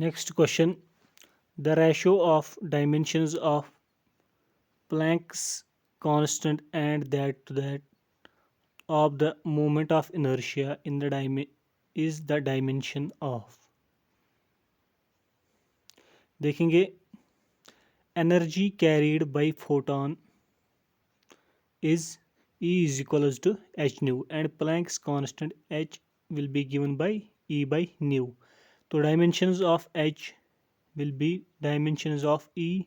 Next question. The ratio of dimensions of Planck's constant and that of the moment of inertia in the is the dimension of. देखेंगे energy carried by photon is E is equals to h nu and Planck's constant h will be given by E by nu. So dimensions of h will be dimensions of E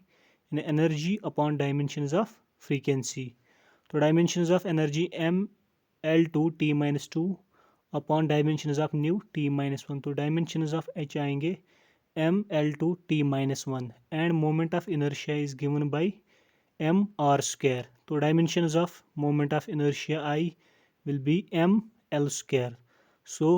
in energy upon dimensions of frequency. So dimensions of energy m L2 t minus 2 upon dimensions of nu t minus 1. तो dimensions of h आएंगे m L2 t minus 1 and moment of inertia is given by m r square. तो dimensions of moment of inertia I will be m L square. So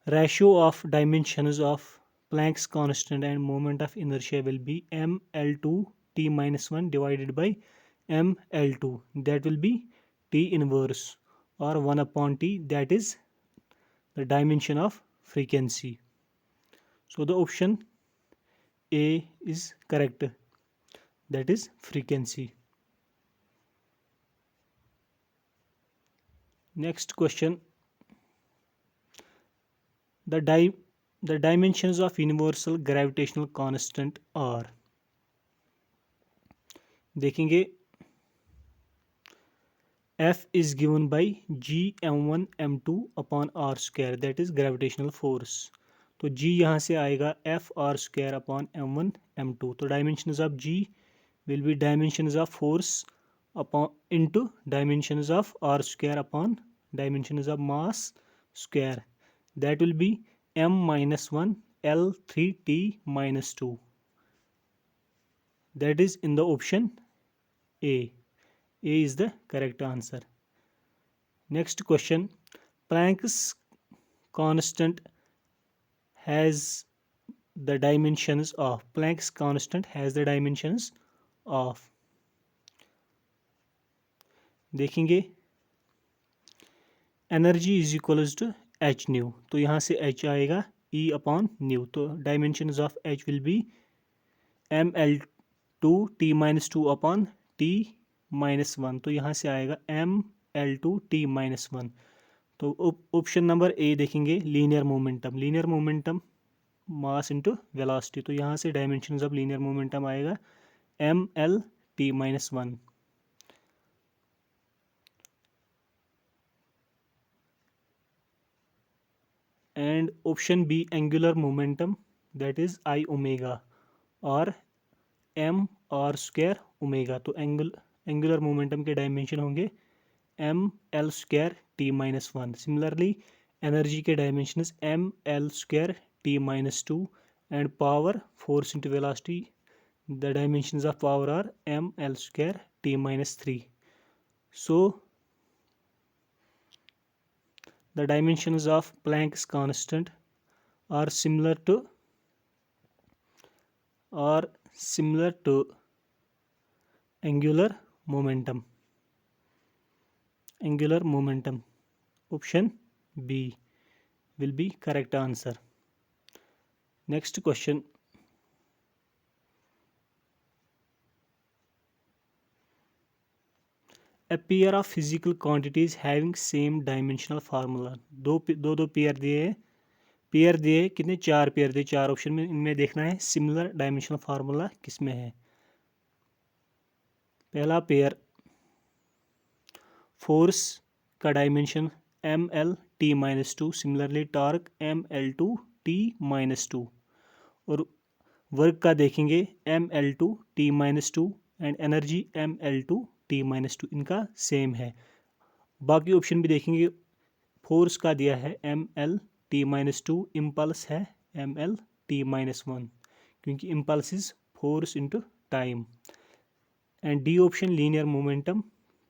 ratio of dimensions of Planck's constant and moment of inertia will be m L2 t minus 1 divided by m L2. That will be t inverse or 1 upon t, that is the dimension of frequency. So the option A is correct, that is frequency. Next question. The dimensions of universal gravitational constant are. देखेंगे F is given by G m1 m2 upon r square, that is gravitational force. तो G यहाँ से आएगा F r square upon m1 m2. तो dimensions of G will be dimensions of force upon into dimensions of r square upon dimensions of mass square. That will be m minus 1 L3t minus 2. That is in the option A. A is the correct answer. Next question. Planck's constant has the dimensions of. Planck's constant has the dimensions of. देखेंगे energy is equals to h nu. तो यहाँ से h आएगा e upon nu. तो dimensions of h will be M L two T minus 2 upon T minus 1. तो यहाँ से आएगा M L two T minus 1. तो ऑप्शन नंबर ए देखेंगे linear momentum. Linear momentum mass into velocity. तो यहाँ से डायमेंशंस ऑफ लीनियर मोमेंटम आएगा M L T minus 1. And option B angular momentum, that is I omega or m r square omega. तो angular momentum के dimension होंगे m l square t minus 1. Similarly energy के dimensions m l square t minus 2 and power force into velocity, the dimensions of power are m l square t minus 3. So the dimensions of Planck's constant are similar to angular momentum. Angular momentum. Option B will be correct answer. Next question. A pair of physical quantities having same dimensional formula. दो pair दिए कितने 4 pair दिए. 4 option में इनमें देखना है similar dimensional formula किसमें है. पहला पेयर फोर्स का dimension M L T minus 2. Similarly torque M L two T minus 2. और वर्क का देखेंगे M L two T minus 2 and energy M L two T minus 2. इनका सेम है. बाकी ऑप्शन भी देखेंगे. फोर्स का दिया है M L T minus 2. Impulse है एम एल टी माइनस 1 क्योंकि impulse is force into time. And D option linear momentum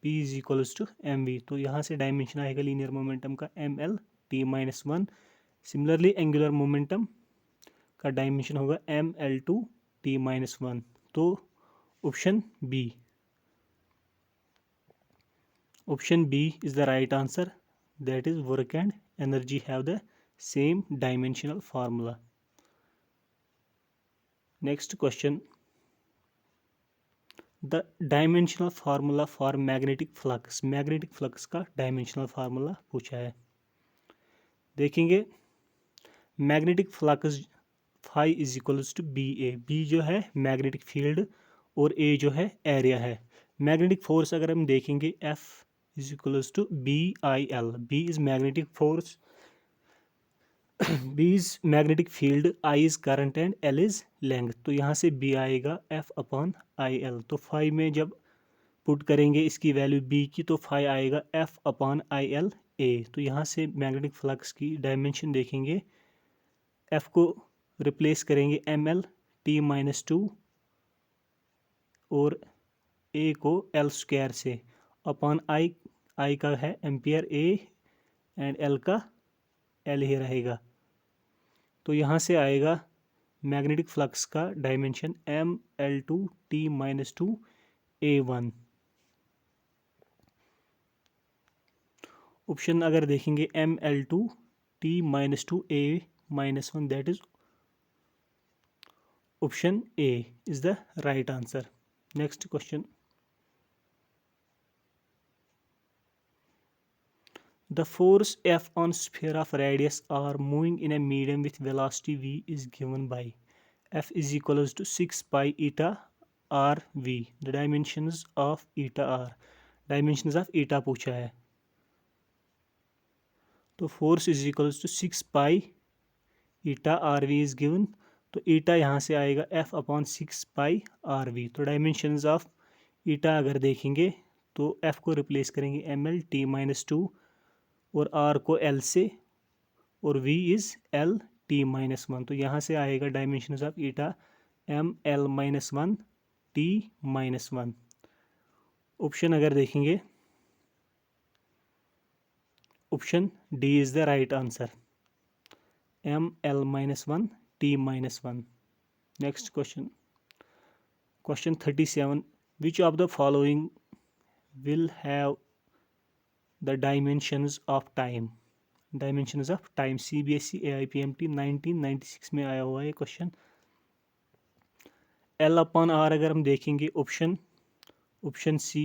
P is equals to M V. तो यहाँ से डायमेंशन आएगा लीनियर मोमेंटम का M L T minus 1. Similarly angular momentum का dimension होगा M L two T minus 1. तो option B. Option B is the right answer, that is work and energy have the same dimensional formula. Next question, the dimensional formula for magnetic flux का dimensional formula पूछा है। देखेंगे magnetic flux phi is equals to B A. B जो है magnetic field और ए जो है area है। मैग्नेटिक फोर्स अगर हम देखेंगे F is equals to B I L. B is magnetic force, B is magnetic field, I is current and L is length. तो यहाँ से बी आएगा एफ अपॉन आई एल। तो फाई में जब पुट करेंगे इसकी वैल्यू बी की तो फाई आएगा F upon I L A. तो यहाँ से मैग्नेटिक फ्लक्स की डायमेंशन देखेंगे, एफ को रिप्लेस करेंगे M L T minus two और ए को एल स्क्वायर से अपॉन आई का है एम्पियर ए एंड एल का एल ही रहेगा। तो यहाँ से आएगा मैग्नेटिक फ्लक्स का dimension M L two T minus two A one. Option अगर देखेंगे M L two T minus two A minus one, that is option A is the right answer. Next question, the force F on sphere of radius r moving in a medium with velocity v is given by F is equals to 6 pi eta r v. The dimensions of eta r, dimensions of eta पूछा है। तो force is equals to 6 pi eta R V is given. तो eta यहाँ से आएगा F upon 6 pi R V. तो dimensions of eta अगर देखेंगे तो एफ को रिप्लेस करेंगे M L T minus two और आर को एल से और v is L T minus one. तो यहाँ से आएगा dimensions of eta M L minus one T minus one. Option अगर देखेंगे option D is the right answer, M L minus one T minus one. Next question, question 37, which of the following will have the dimensions of time. Dimensions of time CBSE AIPMT 1996 में आया हुआ है question. L upon are अगर हम देखेंगे option C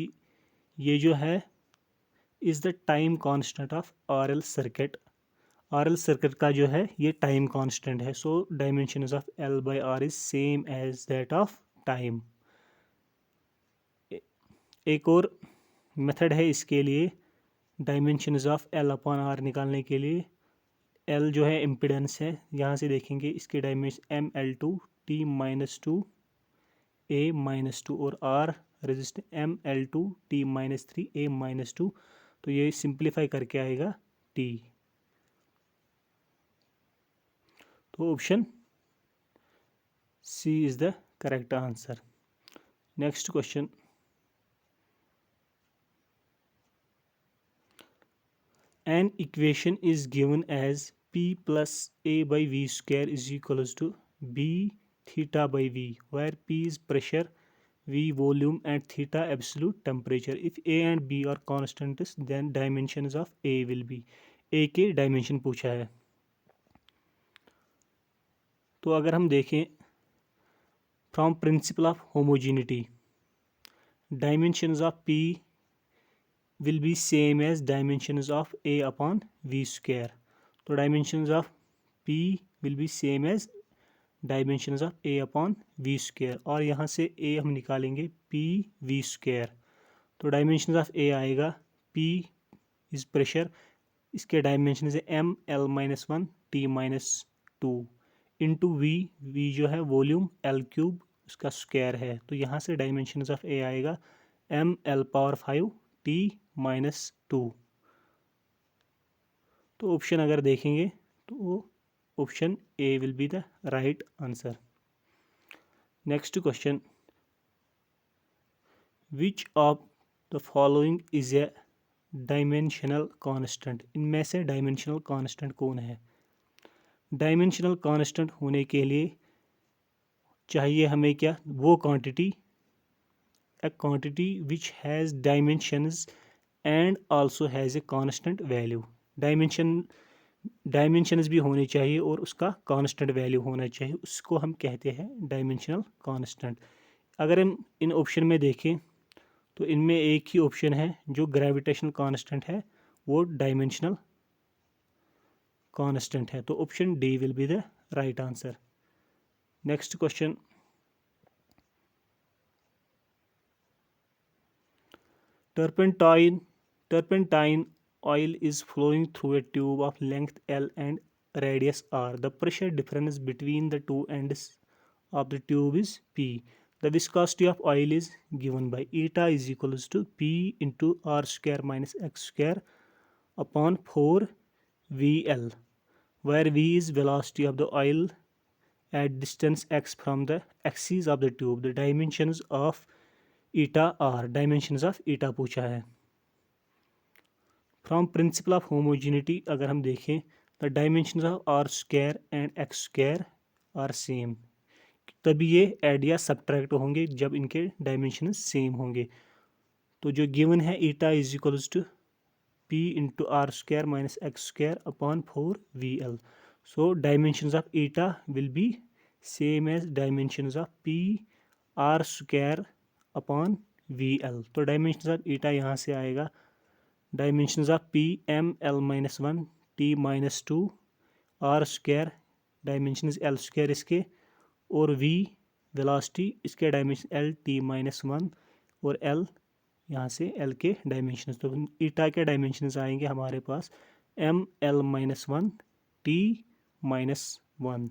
ये जो है is the time constant of RL circuit. RL circuit का जो है ये टाइम कांस्टेंट है। So dimensions of L by R is same as that of time. एक और मेथड है इसके लिए dimensions of L upon R निकालने के लिए। L जो है इम्पिडेंस है, यहाँ से देखेंगे इसके dimension M L two T minus two A minus two और R resistance M L two T minus three A minus two. तो ये सिंप्लीफाई करके आएगा T। तो option C is the correct answer. Next question, an equation is given as p plus a by v square is equals to b theta by v, where p is pressure, v volume and theta absolute temperature. If a and b are constants then dimensions of a will be। a के dimension पूछा है। तो अगर हम देखें from principle of homogeneity, dimensions of p will be same as dimensions of a upon v square। तो dimensions of p will be same as dimensions of a upon v square और यहाँ से a हम निकालेंगे p v square। तो dimensions of a आएगा p is pressure, इसके dimensions है m l minus one t minus two into v जो है वॉल्यूम l क्यूब उसका स्क्वायर है। तो यहाँ से dimensions of a आएगा m l power 5 t minus two. तो ऑप्शन अगर देखेंगे तो option A will be the right answer. Next question, which of the following is a dimensional constant. इनमें से डायमेंशनल कांस्टेंट कौन है। डायमेंशनल कांस्टेंट होने के लिए चाहिए हमें क्या, वो quantity, a quantity which has dimensions and also has a constant value। Dimension dimensions भी होने चाहिए और उसका कांस्टेंट वैल्यू होना चाहिए, उसको हम कहते हैं डायमेंशनल कांस्टेंट। अगर हम इन ऑप्शन में देखें तो इनमें एक ही ऑप्शन है जो ग्रेविटेशनल कांस्टेंट है, वो डायमेंशनल कांस्टेंट है, तो option D will be the right answer. Next question, turpentine oil is flowing through a tube of length L and radius R. The pressure difference between the two ends of the tube is P. The viscosity of oil is given by eta is equals to P into R square minus X square upon 4 VL, where V is velocity of the oil at distance x from the axis of the tube. The dimensions of eta are, dimensions of eta पूछा है। From principle of homogeneity अगर हम देखें, the dimensions of R square and X square are same, तभी ये add या subtract होंगे जब इनके डायमेंशन सेम होंगे। तो जो गिवन है eta is equals to P into R square minus X square upon 4 V L. So dimensions of eta will be same as dimensions of P R square upon V L. तो dimensions of eta यहाँ से आएगा dimensions of P M L minus 1 T minus 2 R square dimensions L square इसके, और V velocity इसके dimension L T minus 1 और L यहाँ से एल के डायमेंशंस। तो ईटा के डायमेंशंस आएंगे हमारे पास M L minus 1 T minus 1।